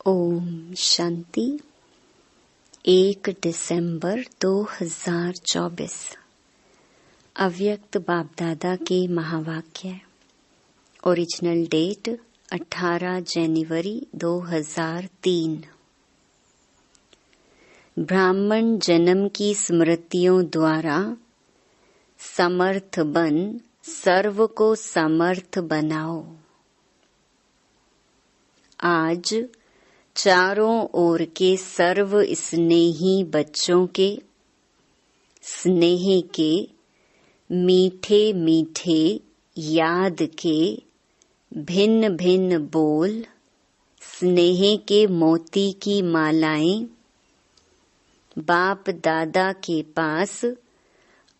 ओम शांति। 1 दिसंबर 2024 अव्यक्त बाप दादा के महावाक्य। ओरिजिनल डेट 18 जनवरी 2003। ब्राह्मण जन्म की स्मृतियों द्वारा समर्थ बन सर्व को समर्थ बनाओ। आज चारों ओर के सर्व स्नेही बच्चों के स्नेह के मीठे मीठे याद के भिन्न भिन्न बोल, स्नेह के मोती की मालाएं बाप दादा के पास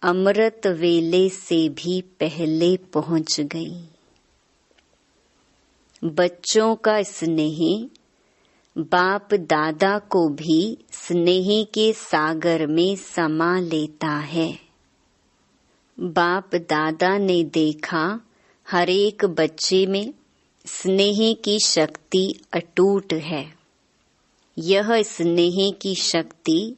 अमृत वेले से भी पहले पहुंच गई। बच्चों का स्नेह बाप दादा को भी स्नेह के सागर में समा लेता है। बाप दादा ने देखा हर एक बच्चे में स्नेह की शक्ति अटूट है। यह स्नेह की शक्ति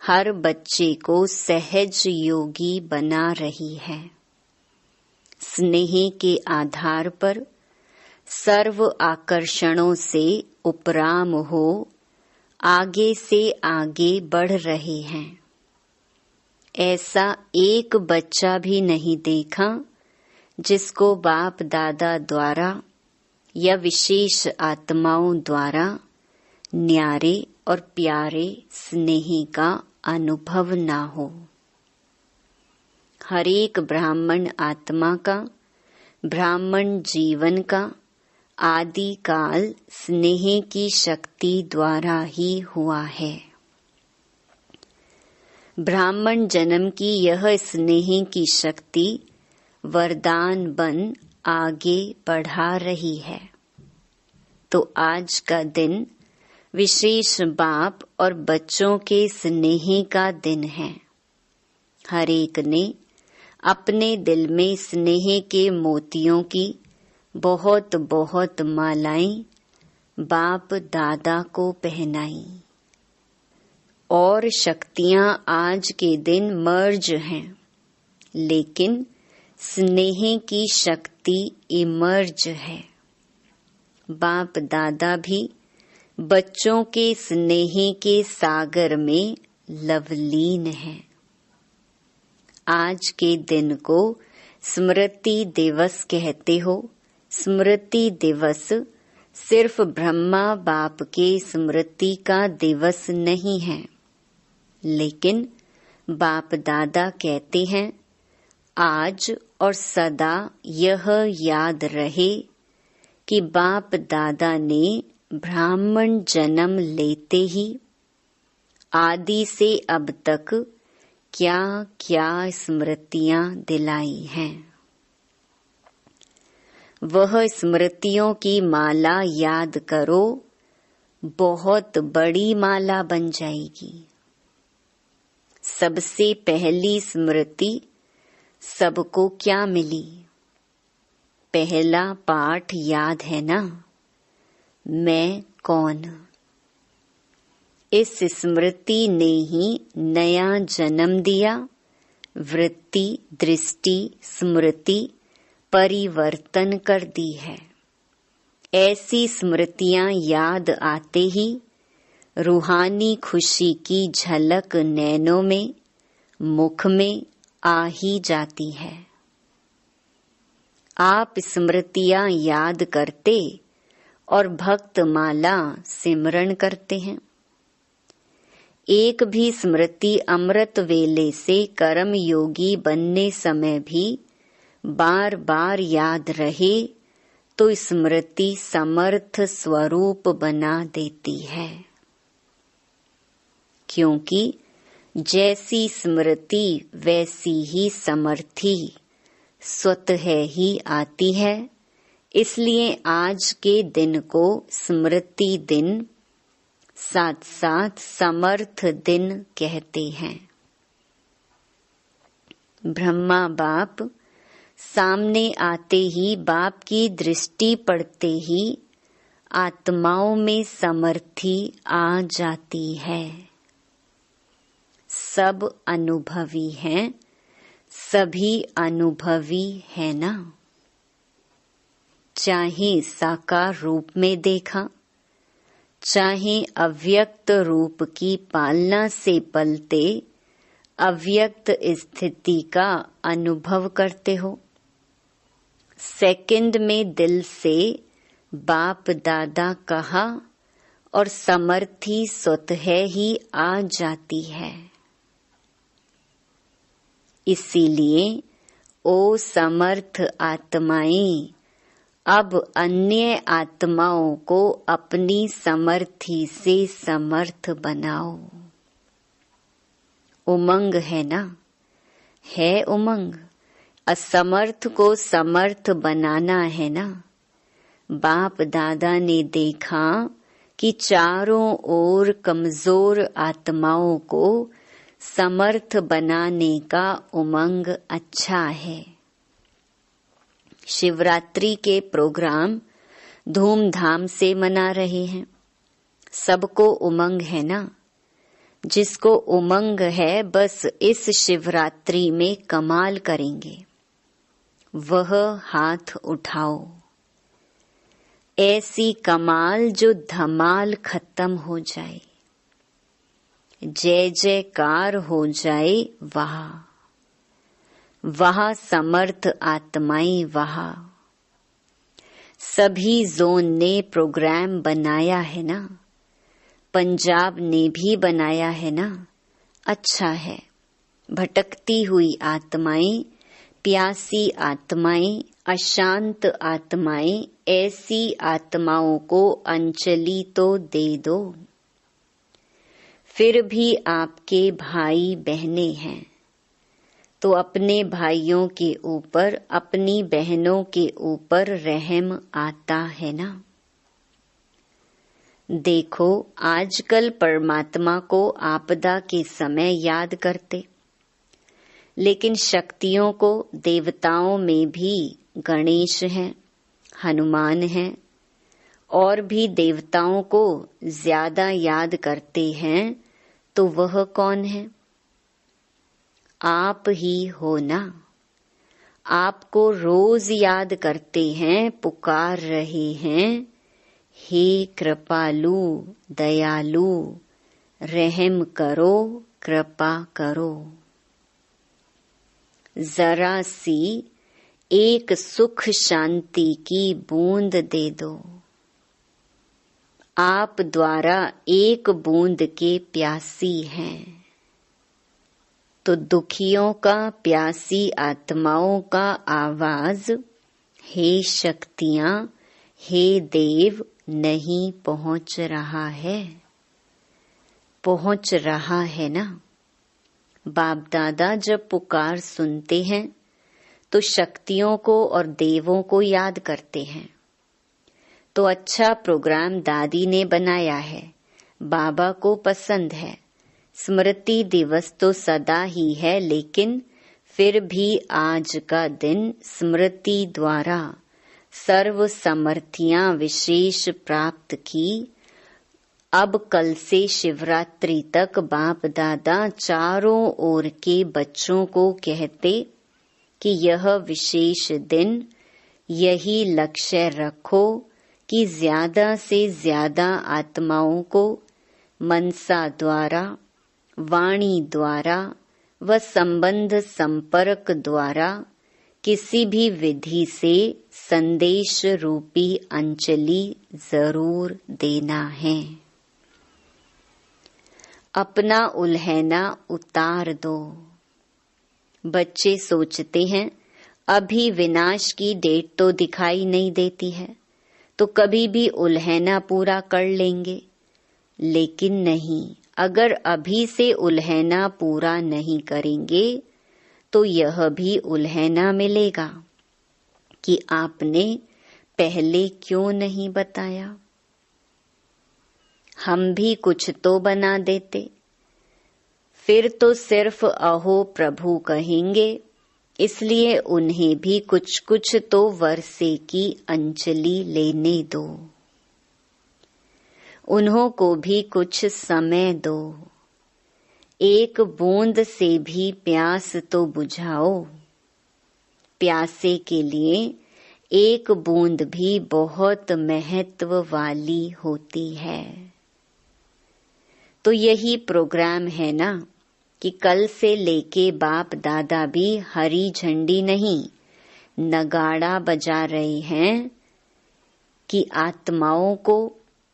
हर बच्चे को सहज योगी बना रही है। स्नेह के आधार पर सर्व आकर्षणों से उपराम हो आगे से आगे बढ़ रहे हैं। ऐसा एक बच्चा भी नहीं देखा जिसको बाप दादा द्वारा या विशेष आत्माओं द्वारा न्यारे और प्यारे स्नेह का अनुभव ना हो। हर एक ब्राह्मण आत्मा का, ब्राह्मण जीवन का आदि काल स्नेह की शक्ति द्वारा ही हुआ है। ब्राह्मण जन्म की यह स्नेह की शक्ति वरदान बन आगे बढ़ा रही है। तो आज का दिन विशेष बाप और बच्चों के स्नेह का दिन है। हर एक ने अपने दिल में स्नेह के मोतियों की बहुत बहुत मालाएं बाप दादा को पहनाई। और शक्तियां आज के दिन मर्ज हैं, लेकिन स्नेह की शक्ति इमर्ज है। बाप दादा भी बच्चों के स्नेह के सागर में लवलीन है। आज के दिन को स्मृति दिवस कहते हो। स्मृति दिवस सिर्फ ब्रह्मा बाप के स्मृति का दिवस नहीं है, लेकिन बाप दादा कहते हैं आज और सदा यह याद रहे कि बाप दादा ने ब्राह्मण जन्म लेते ही आदि से अब तक क्या क्या स्मृतियां दिलाई हैं। वह स्मृतियों की माला याद करो, बहुत बड़ी माला बन जाएगी। सबसे पहली स्मृति सबको क्या मिली? पहला पाठ याद है ना, मैं कौन। इस स्मृति ने ही नया जन्म दिया। वृत्ति, दृष्टि, स्मृति परिवर्तन कर दी है। ऐसी स्मृतियां याद आते ही रूहानी खुशी की झलक नैनों में, मुख में आ ही जाती है। आप स्मृतियां याद करते और भक्त माला सिमरण करते हैं। एक भी स्मृति अमृत वेले से कर्म योगी बनने समय भी बार बार याद रहे तो स्मृति समर्थ स्वरूप बना देती है। क्योंकि जैसी स्मृति वैसी ही समर्थी स्वतः ही आती है। इसलिए आज के दिन को स्मृति दिन साथ साथ समर्थ दिन कहते हैं। ब्रह्मा बाप सामने आते ही, बाप की दृष्टि पड़ते ही आत्माओं में समर्थी आ जाती है। सब अनुभवी हैं, सभी अनुभवी है ना। चाहे साकार रूप में देखा, चाहे अव्यक्त रूप की पालना से पलते अव्यक्त स्थिति का अनुभव करते हो। सेकंड में दिल से बाप दादा कहा और समर्थी स्वतः ही आ जाती है। इसीलिए ओ समर्थ आत्माएं, अब अन्य आत्माओं को अपनी समर्थी से समर्थ बनाओ। उमंग है ना, है उमंग। असमर्थ को समर्थ बनाना है ना। बाप दादा ने देखा कि चारों ओर कमजोर आत्माओं को समर्थ बनाने का उमंग अच्छा है। शिवरात्रि के प्रोग्राम धूमधाम से मना रहे हैं। सबको उमंग है ना। जिसको उमंग है बस इस शिवरात्रि में कमाल करेंगे, वह हाथ उठाओ। ऐसी कमाल जो धमाल खत्म हो जाए, जय जयकार हो जाए। वहाँ समर्थ आत्माएं, वहाँ सभी जोन ने प्रोग्राम बनाया है ना। पंजाब ने भी बनाया है ना। अच्छा है। भटकती हुई आत्माएं, प्यासी आत्माएं, अशांत आत्माएं, ऐसी आत्माओं को अंजलि तो दे दो। फिर भी आपके भाई बहने हैं तो अपने भाइयों के ऊपर, अपनी बहनों के ऊपर रहम आता है ना। देखो, आजकल परमात्मा को आपदा के समय याद करते, लेकिन शक्तियों को देवताओं में भी गणेश हैं, हनुमान हैं, और भी देवताओं को ज्यादा याद करते हैं। तो वह कौन है? आप ही हो ना। आपको रोज याद करते हैं, पुकार रहे हैं, हे कृपालु दयालु, रहम करो, कृपा करो। जरा सी एक सुख शांति की बूंद दे दो। आप द्वारा एक बूंद के प्यासी हैं, तो दुखियों का, प्यासी आत्माओं का आवाज, हे शक्तियां, हे देव, नहीं पहुंच रहा है। पहुंच रहा है ना। बाप दादा जब पुकार सुनते हैं तो शक्तियों को और देवों को याद करते हैं। तो अच्छा प्रोग्राम दादी ने बनाया है, बाबा को पसंद है। स्मृति दिवस तो सदा ही है, लेकिन फिर भी आज का दिन स्मृति द्वारा सर्व समर्थियां विशेष प्राप्त की। अब कल से शिवरात्रि तक बाप दादा चारों ओर के बच्चों को कहते कि यह विशेष दिन, यही लक्ष्य रखो कि ज्यादा से ज्यादा आत्माओं को मनसा द्वारा, वाणी द्वारा व संबंध संपर्क द्वारा किसी भी विधि से संदेश रूपी अंजलि जरूर देना है। अपना उल्हैना उतार दो। बच्चे सोचते हैं अभी विनाश की डेट तो दिखाई नहीं देती है, तो कभी भी उल्हैना पूरा कर लेंगे। लेकिन नहीं, अगर अभी से उल्हैना पूरा नहीं करेंगे तो यह भी उल्हैना मिलेगा कि आपने पहले क्यों नहीं बताया। हम भी कुछ तो बना देते, फिर तो सिर्फ अहो प्रभु कहेंगे। इसलिए उन्हें भी कुछ कुछ तो वर्षे की अंजलि लेने दो। उन्हों को भी कुछ समय दो। एक बूंद से भी प्यास तो बुझाओ। प्यासे के लिए एक बूंद भी बहुत महत्व वाली होती है। तो यही प्रोग्राम है ना कि कल से लेके बाप दादा भी हरी झंडी नहीं नगाड़ा बजा रहे हैं कि आत्माओं को,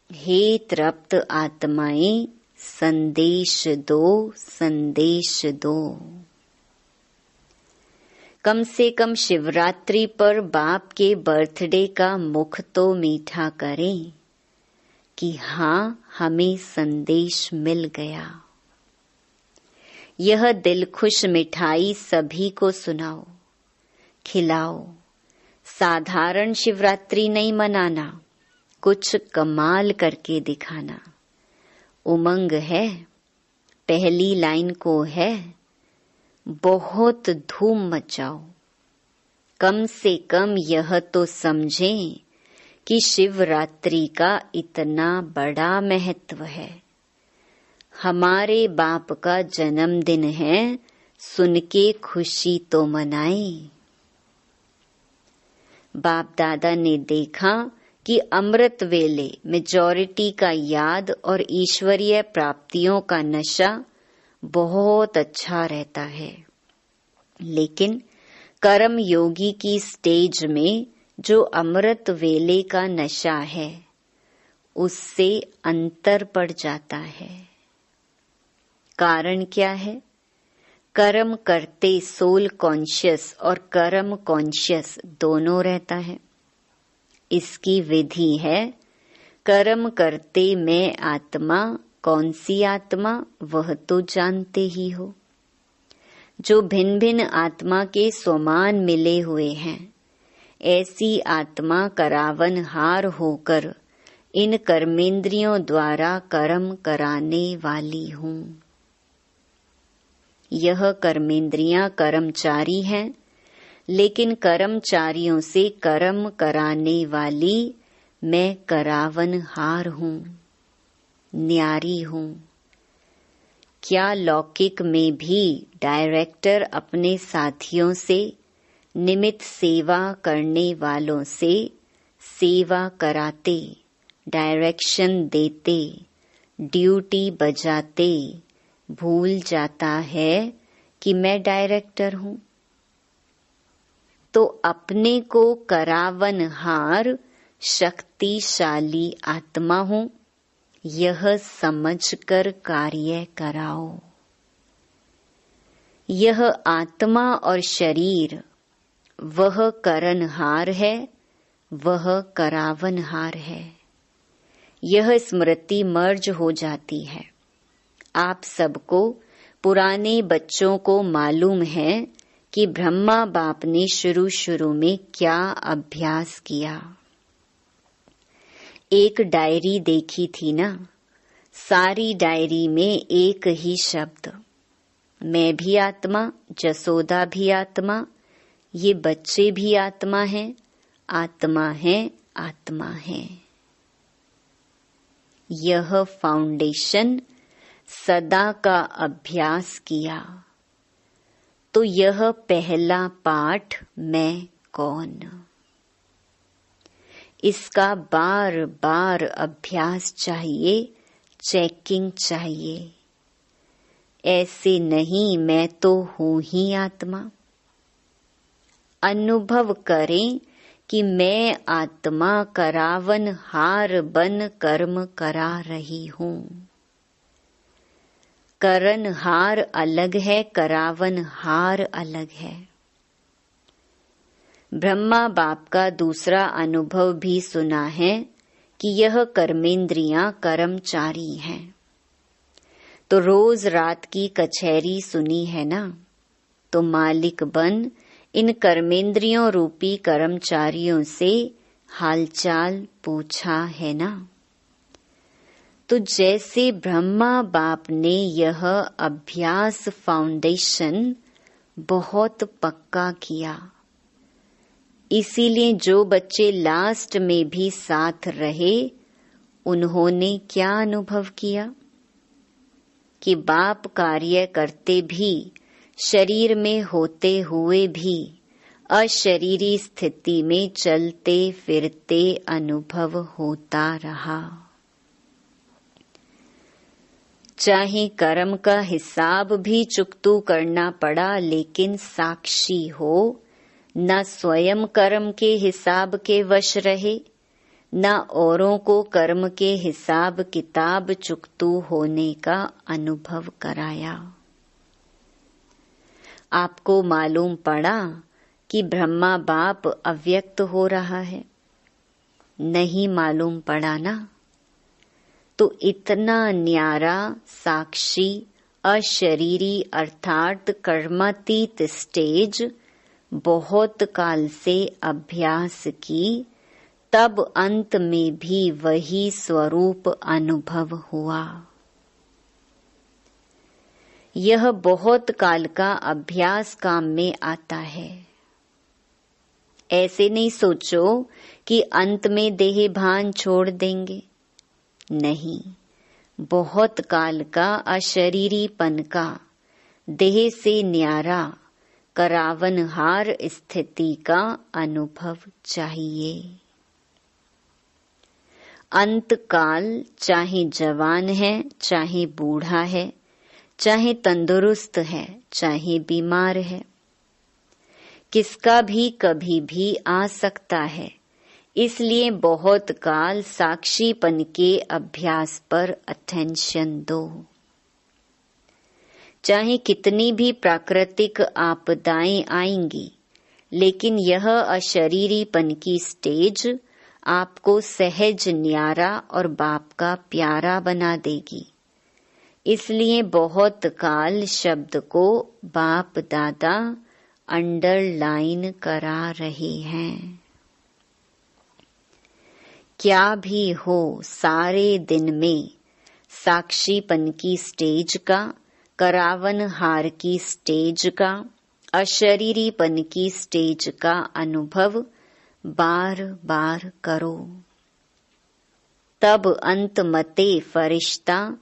हे तृप्त आत्माएं, संदेश दो, संदेश दो। कम से कम शिवरात्रि पर बाप के बर्थडे का मुख तो मीठा करें कि हाँ, हमें संदेश मिल गया। यह दिलखुश मिठाई सभी को सुनाओ, खिलाओ। साधारण शिवरात्रि नहीं मनाना, कुछ कमाल करके दिखाना। उमंग है, पहली लाइन को है, बहुत धूम मचाओ। कम से कम यह तो समझें कि शिवरात्रि का इतना बड़ा महत्व है। हमारे बाप का जन्मदिन है, सुन के खुशी तो मनाएं। बाप दादा ने देखा कि अमृत वेले मेजॉरिटी का याद और ईश्वरीय प्राप्तियों का नशा बहुत अच्छा रहता है, लेकिन कर्म योगी की स्टेज में जो अमृत वेले का नशा है उससे अंतर पड़ जाता है। कारण क्या है? कर्म करते सोल कॉन्शियस और कर्म कॉन्शियस दोनों रहता है। इसकी विधि है, कर्म करते मैं आत्मा, कौन सी आत्मा वह तो जानते ही हो। जो भिन्न भिन्न आत्मा के समान मिले हुए हैं, ऐसी आत्मा करावन हार होकर इन कर्मेंद्रियों द्वारा कर्म कराने वाली हूँ। यह कर्मेंद्रियां कर्मचारी हैं, लेकिन कर्मचारियों से कर्म कराने वाली मैं करावन हार हूँ, न्यारी हूँ। क्या लौकिक में भी डायरेक्टर अपने साथियों से, निमित्त सेवा करने वालों से सेवा कराते, डायरेक्शन देते, ड्यूटी बजाते भूल जाता है कि मैं डायरेक्टर हूँ? तो अपने को करावनहार शक्तिशाली आत्मा हूँ, यह समझकर कार्य कराओ। यह आत्मा और शरीर वह करनहार है, वह करावनहार है। यह स्मृति मर्ज हो जाती है। आप सबको, पुराने बच्चों को मालूम है कि ब्रह्मा बाप ने शुरू शुरू में क्या अभ्यास किया। एक डायरी देखी थी ना, सारी डायरी में एक ही शब्द, मैं भी आत्मा, जसोदा भी आत्मा, ये बच्चे भी आत्मा हैं, आत्मा है, आत्मा है। यह फाउंडेशन सदा का अभ्यास किया तो यह पहला पाठ, मैं कौन, इसका बार बार अभ्यास चाहिए, चेकिंग चाहिए। ऐसे नहीं मैं तो हूँ ही आत्मा। अनुभव करें कि मैं आत्मा करावन हार बन कर्म करा रही हूँ। करनहार अलग है, करावन हार अलग है। ब्रह्मा बाप का दूसरा अनुभव भी सुना है कि यह कर्मेंद्रियां कर्मचारी हैं। तो रोज रात की कचहरी सुनी है ना, तो मालिक बन इन कर्मेंद्रियों रूपी कर्मचारियों से हालचाल पूछा है ना। तो जैसे ब्रह्मा बाप ने यह अभ्यास फाउंडेशन बहुत पक्का किया, इसीलिए जो बच्चे लास्ट में भी साथ रहे उन्होंने क्या अनुभव किया कि बाप कार्य करते भी, शरीर में होते हुए भी अशरीरी स्थिति में चलते फिरते अनुभव होता रहा। चाहे कर्म का हिसाब भी चुकतू करना पड़ा, लेकिन साक्षी हो, न स्वयं कर्म के हिसाब के वश रहे, न औरों को कर्म के हिसाब किताब चुकतू होने का अनुभव कराया। आपको मालूम पड़ा कि ब्रह्मा बाप अव्यक्त हो रहा है? नहीं मालूम पड़ा ना? तो इतना न्यारा साक्षी अशरीरी अर्थात कर्मातीत स्टेज बहुत काल से अभ्यास की, तब अंत में भी वही स्वरूप अनुभव हुआ। यह बहुत काल का अभ्यास काम में आता है। ऐसे नहीं सोचो कि अंत में देह भान छोड़ देंगे, नहीं, बहुत काल का अशरीरीपन का, देह से न्यारा करावनहार स्थिति का अनुभव चाहिए। अंत काल चाहे जवान है, चाहे बूढ़ा है, चाहे तंदुरुस्त है, चाहे बीमार है, किसका भी कभी भी आ सकता है। इसलिए बहुत काल साक्षीपन के अभ्यास पर अटेंशन दो। चाहे कितनी भी प्राकृतिक आपदाएं आएंगी, लेकिन यह अशरीरीपन की स्टेज आपको सहज न्यारा और बाप का प्यारा बना देगी। इसलिए बहुत काल शब्द को बाप दादा अंडरलाइन करा रहे हैं। क्या भी हो, सारे दिन में साक्षीपन की स्टेज का, करावन हार की स्टेज का, अशरीरीपन की स्टेज का अनुभव बार बार करो। तब अंत मते फरिश्ता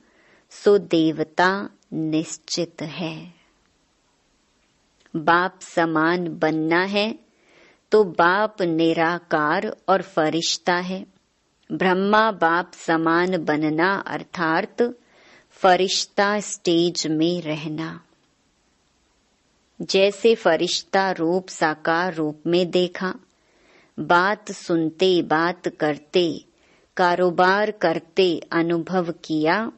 सो देवता निश्चित है। बाप समान बनना है तो बाप निराकार और फरिश्ता है। ब्रह्मा बाप समान बनना अर्थात फरिश्ता स्टेज में रहना। जैसे फरिश्ता रूप साकार रूप में देखा, बात सुनते, बात करते, कारोबार करते अनुभव किया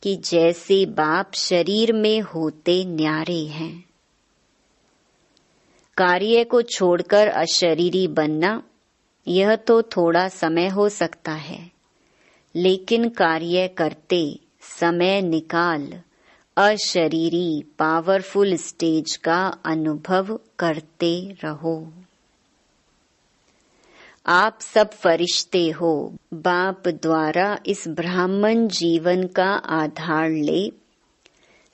कि जैसे बाप शरीर में होते न्यारे हैं। कार्य को छोड़कर अशरीरी बनना, यह तो थोड़ा समय हो सकता है, लेकिन कार्य करते समय निकाल अशरीरी पावरफुल स्टेज का अनुभव करते रहो। आप सब फरिश्ते हो। बाप द्वारा इस ब्राह्मण जीवन का आधार ले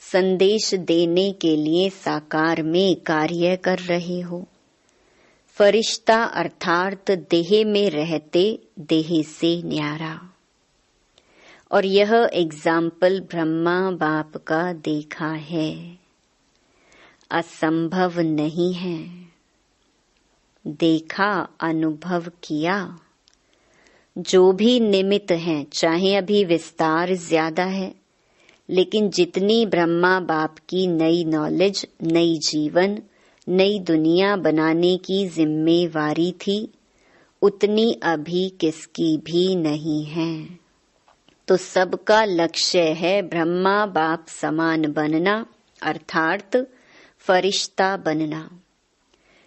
संदेश देने के लिए साकार में कार्य कर रहे हो। फरिश्ता अर्थात देह में रहते, देह से न्यारा। और यह एग्जाम्पल ब्रह्मा बाप का देखा है, असंभव नहीं है। देखा, अनुभव किया। जो भी निमित्त हैं, चाहे अभी विस्तार ज्यादा है, लेकिन जितनी ब्रह्मा बाप की नई नॉलेज, नई जीवन, नई दुनिया बनाने की जिम्मेवारी थी, उतनी अभी किसकी भी नहीं है। तो सबका लक्ष्य है ब्रह्मा बाप समान बनना अर्थात फरिश्ता बनना,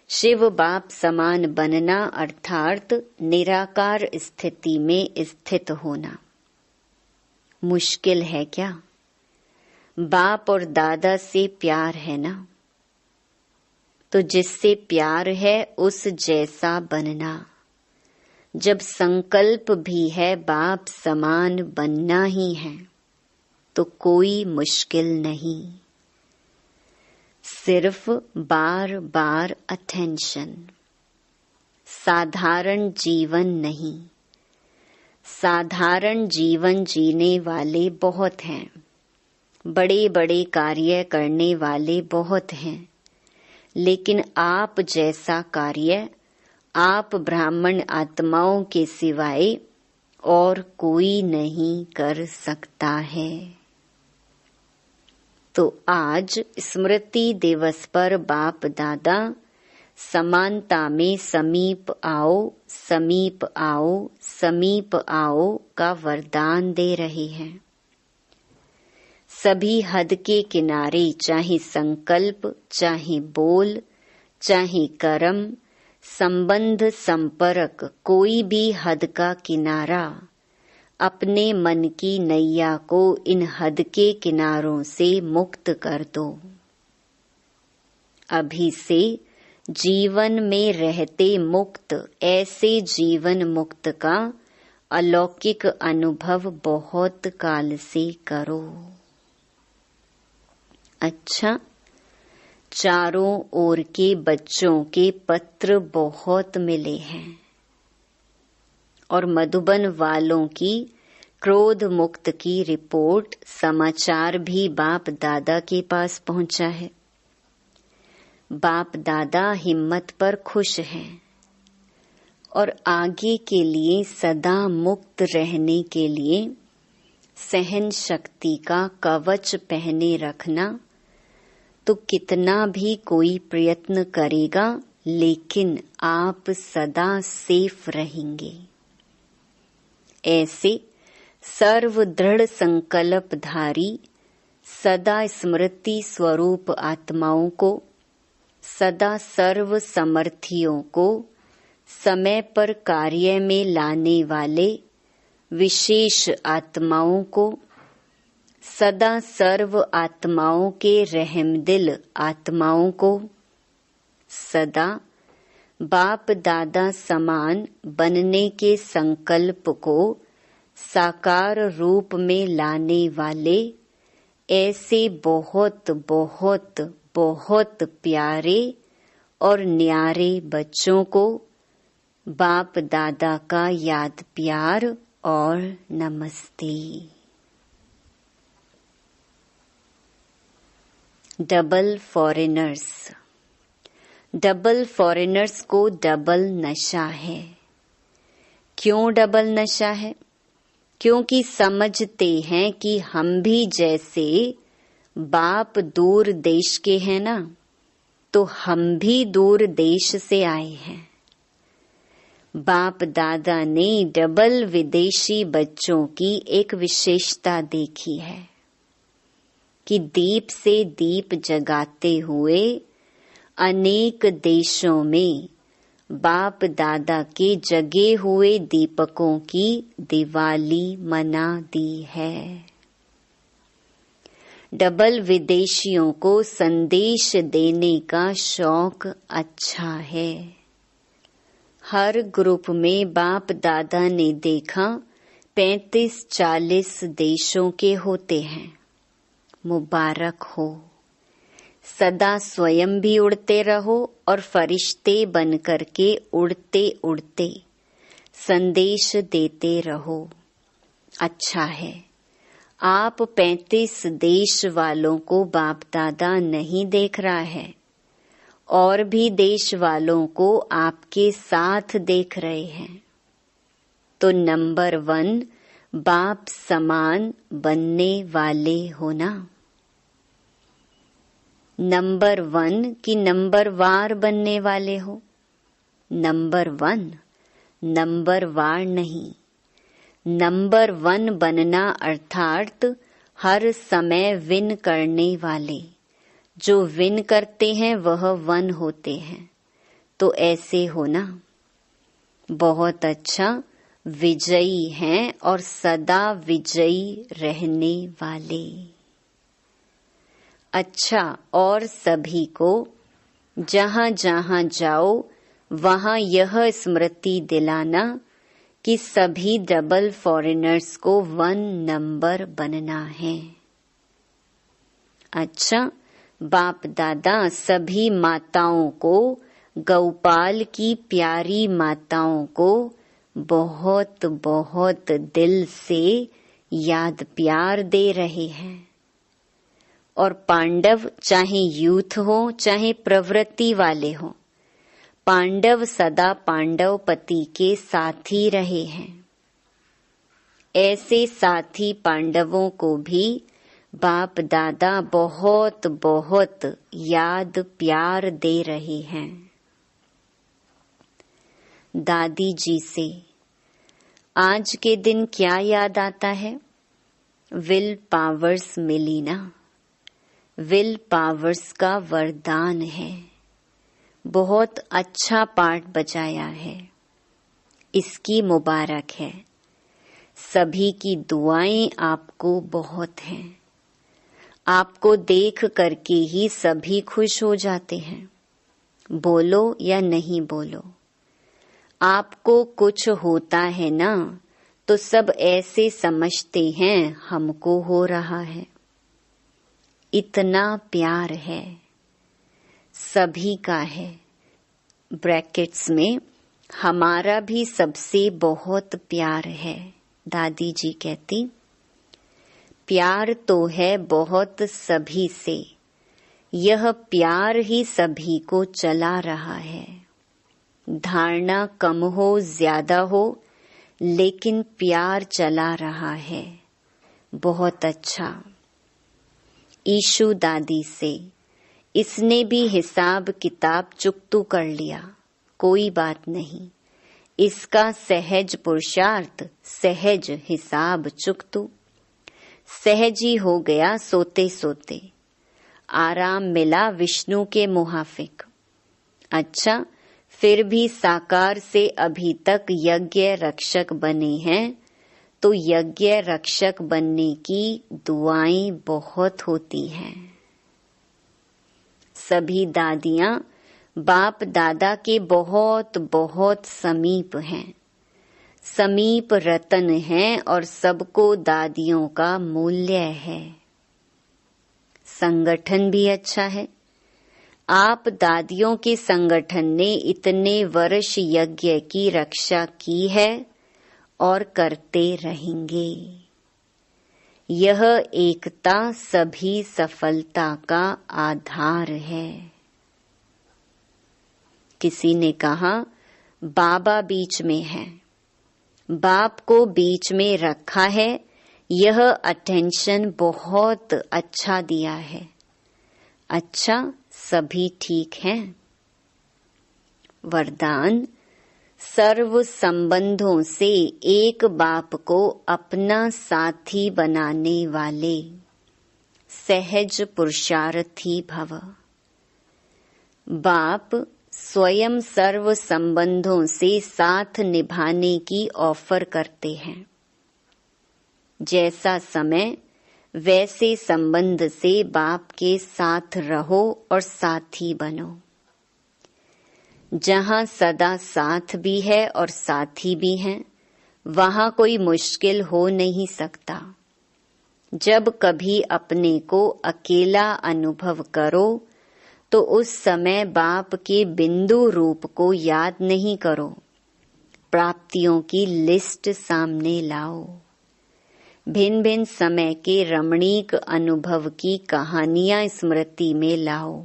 शिव बाप समान बनना अर्थात निराकार स्थिति में स्थित होना। मुश्किल है क्या? बाप और दादा से प्यार है ना, तो जिससे प्यार है उस जैसा बनना। जब संकल्प भी है बाप समान बनना ही है, तो कोई मुश्किल नहीं। सिर्फ बार बार अटेंशन, साधारण जीवन नहीं, साधारण जीवन जीने वाले बहुत हैं, बड़े बड़े कार्य करने वाले बहुत हैं, लेकिन आप जैसा कार्य आप ब्राह्मण आत्माओं के सिवाय और कोई नहीं कर सकता है। तो आज स्मृति दिवस पर बाप दादा समानता में समीप आओ, समीप आओ, समीप आओ का वरदान दे रहे हैं। सभी हद के किनारे, चाहे संकल्प, चाहे बोल, चाहे कर्म, संबंध, संपर्क, कोई भी हद का किनारा, अपने मन की नैया को इन हद के किनारों से मुक्त कर दो। अभी से जीवन में रहते मुक्त, ऐसे जीवन मुक्त का अलौकिक अनुभव बहुत काल से करो। अच्छा, चारों ओर के बच्चों के पत्र बहुत मिले हैं और मधुबन वालों की क्रोध मुक्त की रिपोर्ट, समाचार भी बाप दादा के पास पहुंचा है। बाप दादा हिम्मत पर खुश हैं और आगे के लिए सदा मुक्त रहने के लिए सहन शक्ति का कवच पहने रखना। तो कितना भी कोई प्रयत्न करेगा, लेकिन आप सदा सेफ रहेंगे। ऐसे सर्व दृढ़ संकल्पधारी सदा स्मृति स्वरूप आत्माओं को, सदा सर्व समर्थियों को, समय पर कार्य में लाने वाले विशेष आत्माओं को, सदा सर्व आत्माओं के रहमदिल आत्माओं को, सदा बाप दादा समान बनने के संकल्प को साकार रूप में लाने वाले ऐसे बहुत बहुत बहुत प्यारे और न्यारे बच्चों को बाप दादा का याद प्यार और नमस्ते। Double foreigners. डबल फॉरेनर्स को डबल नशा है। क्यों डबल नशा है? क्योंकि समझते हैं कि हम भी जैसे बाप दूर देश के हैं ना, तो हम भी दूर देश से आए हैं। बाप दादा ने डबल विदेशी बच्चों की एक विशेषता देखी है कि दीप से दीप जगाते हुए अनेक देशों में बाप दादा के जगे हुए दीपकों की दिवाली मना दी है। डबल विदेशियों को संदेश देने का शौक अच्छा है। हर ग्रुप में बाप दादा ने देखा 35-40 देशों के होते हैं। मुबारक हो। सदा स्वयं भी उड़ते रहो और फरिश्ते बन करके उड़ते उड़ते संदेश देते रहो। अच्छा है। आप 35 देश वालों को बाप दादा नहीं देख रहा है, और भी देश वालों को आपके साथ देख रहे हैं। तो नंबर 1 बाप समान बनने वाले हो ना। नंबर 1 कि नंबर वार बनने वाले हो? नंबर 1, नंबर वार नहीं। नंबर 1 बनना अर्थात हर समय विन करने वाले। जो विन करते हैं वह 1 होते हैं। तो ऐसे हो ना। बहुत अच्छा। विजयी हैं और सदा विजयी रहने वाले। अच्छा, और सभी को जहां जहां जाओ वहां यह स्मृति दिलाना कि सभी डबल फॉरेनर्स को 1 नंबर बनना है। अच्छा, बाप दादा सभी माताओं को, गौपाल की प्यारी माताओं को बहुत बहुत दिल से याद प्यार दे रहे हैं। और पांडव चाहे यूथ हो चाहे प्रवृत्ति वाले हो, पांडव सदा पांडव पति के साथी रहे हैं। ऐसे साथी पांडवों को भी बाप दादा बहुत बहुत याद प्यार दे रहे हैं। दादी जी से आज के दिन क्या याद आता है? विल पावर्स मिली ना, विल पावर्स का वरदान है। बहुत अच्छा पाठ बजाया है, इसकी मुबारक है। सभी की दुआएं आपको बहुत हैं। आपको देख करके ही सभी खुश हो जाते हैं, बोलो या नहीं बोलो। आपको कुछ होता है ना तो सब ऐसे समझते हैं हमको हो रहा है। इतना प्यार है, सभी का है। ब्रैकेट्स में हमारा भी सबसे बहुत प्यार है। दादी जी कहती, प्यार तो है बहुत सभी से, यह प्यार ही सभी को चला रहा है। धारणा कम हो ज्यादा हो, लेकिन प्यार चला रहा है। बहुत अच्छा। ईशु दादी से, इसने भी हिसाब किताब चुकतू कर लिया, कोई बात नहीं। इसका सहज पुरुषार्थ, सहज हिसाब चुकतू। सहज ही हो गया सोते सोते, आराम मिला विष्णु के मुहाफिक। अच्छा, फिर भी साकार से अभी तक यज्ञ रक्षक बने हैं, तो यज्ञ रक्षक बनने की दुआएं बहुत होती हैं। सभी दादियां बाप दादा के बहुत बहुत समीप हैं, समीप रतन हैं और सबको दादियों का मूल्य है। संगठन भी अच्छा है। आप दादियों के संगठन ने इतने वर्ष यज्ञ की रक्षा की है और करते रहेंगे। यह एकता सभी सफलता का आधार है। किसी ने कहा बाबा बीच में है, बाप को बीच में रखा है। यह अटेंशन बहुत अच्छा दिया है। अच्छा, सभी ठीक हैं। वरदान, सर्व संबंधों से एक बाप को अपना साथी बनाने वाले सहज पुरुषार्थी भव। बाप स्वयं सर्व संबंधों से साथ निभाने की ऑफर करते हैं। जैसा समय वैसे संबंध से बाप के साथ रहो और साथी बनो। जहाँ सदा साथ भी है और साथी भी हैं, वहाँ कोई मुश्किल हो नहीं सकता। जब कभी अपने को अकेला अनुभव करो तो उस समय बाप के बिंदु रूप को याद नहीं करो, प्राप्तियों की लिस्ट सामने लाओ। भिन्न भिन्न समय के रमणीक अनुभव की कहानियां स्मृति में लाओ।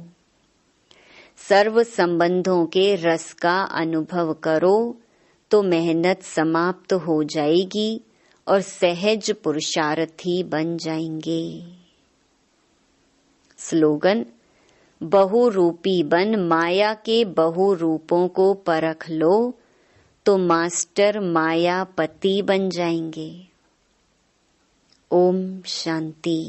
सर्व संबंधों के रस का अनुभव करो तो मेहनत समाप्त हो जाएगी और सहज पुरुषार्थी बन जाएंगे। स्लोगन, बहुरूपी बन माया के बहुरूपों को परख लो तो मास्टर मायापति बन जाएंगे। ओम शांति।